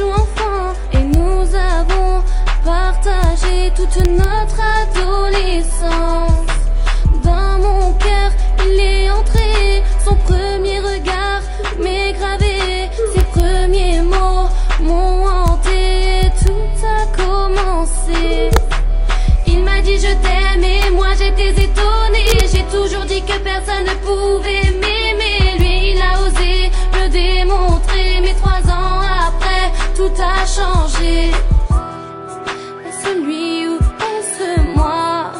nous enfants et nous avons partagé toute notre adolescence. Dans mon cœur, il est entré, son premier regard m'est gravé, ses premiers mots m'ont hanté et tout a commencé. Il m'a dit je t'aime et moi j'étais étonnée. J'ai toujours dit que personne ne pouvait m'aimer. Lui il a osé me démontrer, mais 3 ans après tout a changé. Est-ce lui ou est-ce moi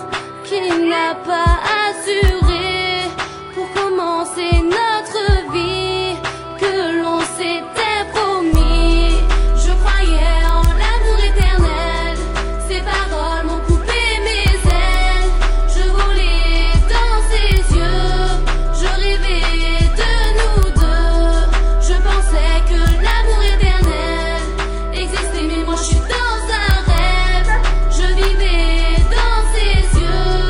qui n'a pas assuré pour commencer notre vie que l'on s'était promis? Je croyais en l'amour éternel, ses paroles m'ont coupé mes ailes. Je volais dans ses yeux, je rêvais de nous deux. Je pensais que l'amour éternel existait, mais moi je suis dans un rêve. Je vivais dans ses yeux,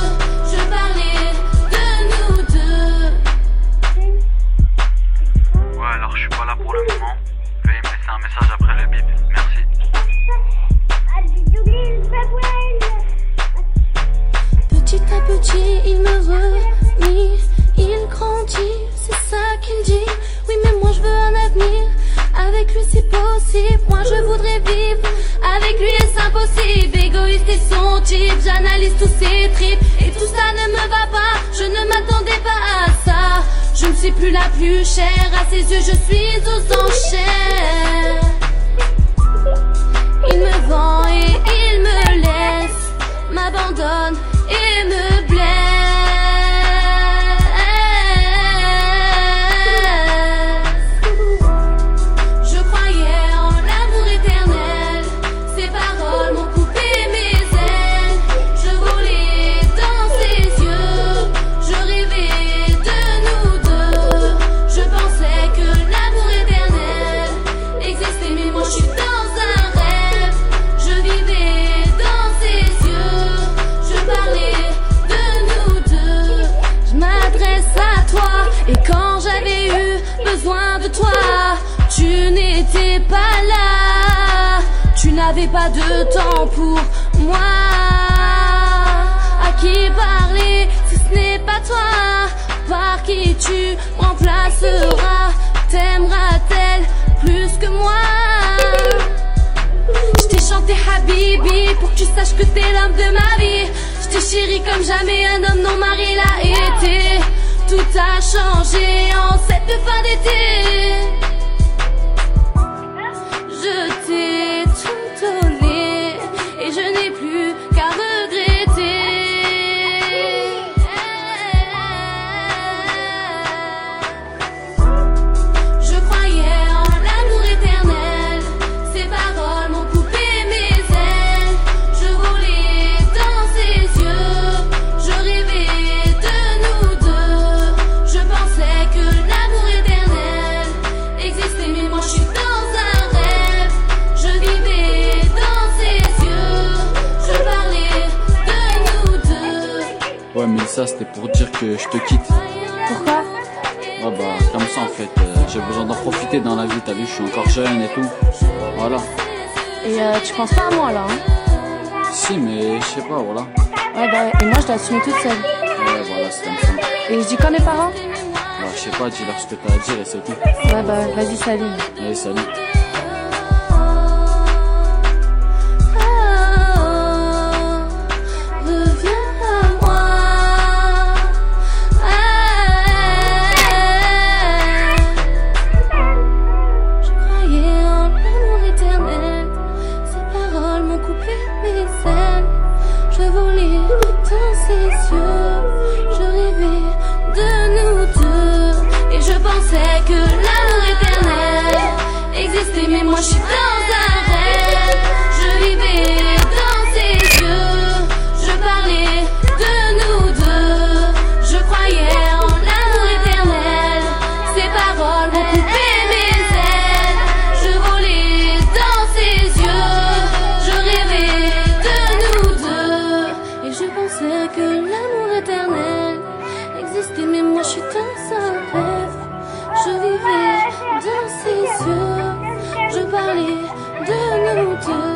je parlais de nous deux. Ouais, alors je suis pas là pour le moment. Veuillez me laisser un message après le bip. Merci. Petit à petit, il me renie, il grandit, c'est ça qu'il dit. Oui, mais moi je veux un avenir, avec lui c'est possible. Moi je voudrais vivre, avec lui est impossible. Égoïste et son type, j'analyse tous ses tripes. Et tout ça ne me va pas, je ne m'attendais pas à ça. Je ne suis plus la plus chère, à ses yeux je suis aux enchères. Il me vend et il me laisse, m'abandonne et me blesse. Je croyais en l'amour éternel, ses paroles m'ont coupé mes ailes. Je volais dans ses yeux, je rêvais de nous deux. Je pensais que l'amour éternel existait, mais moi je suis dans un rêve. Je vivais dans ses yeux, je parlais de nous deux. Je m'adresse à toi, et quand j'avais eu besoin de toi, tu n'étais pas là. Tu n'avais pas de temps pour moi. À qui parler si ce n'est pas toi? Par qui tu remplaceras? T'aimeras-t-elle plus que moi? Je t'ai chanté Habibi pour que tu saches que t'es l'homme de ma vie. Je t'ai chéri comme jamais un homme non marié l'a été. Tout a changé en cette fin d'été. Je t'ai tout donné et je n'ai plus qu'à regretter. Je croyais en l'amour éternel, ses paroles m'ont coupé mes ailes. Je volais dans ses yeux, je rêvais de nous deux. Je pensais que l'amour éternel existait, mais moi je suis dans un rêve. Je vivais dans ses yeux, je parlais de nous deux. Ouais, mais ça c'était pour dire que je te quitte. Pourquoi? Ouais, bah, comme ça en fait, j'ai besoin d'en profiter dans la vie, t'as vu, je suis encore jeune et tout. Voilà. Et tu penses pas à moi là, hein? Si, mais je sais pas, voilà. Ouais, bah, et moi je dois assumer toute seule. Ouais, voilà, c'est comme ça. Et je dis quand mes parents? Bah, je sais pas, dis-leur ce que t'as à dire et c'est tout. Ouais, bah, vas-y, salut. Allez, salut. Reviens à moi. Je croyais en l'amour éternel, ses paroles m'ont coupé mes ailes. Je volais dans ses yeux, je rêvais de nous deux. Et je pensais que l'amour éternel existait, mais moi je suis dans un rêve. Je vivais dans ses yeux, je parlais de nous deux. Je croyais en l'amour éternel, ses paroles m'ont coupé mes ailes. Je volais dans ses yeux, je rêvais de nous deux. Et je pensais que l'amour éternel existait, mais moi je suis dans un rêve. Je vivais dans ses yeux, je parlais de nous deux.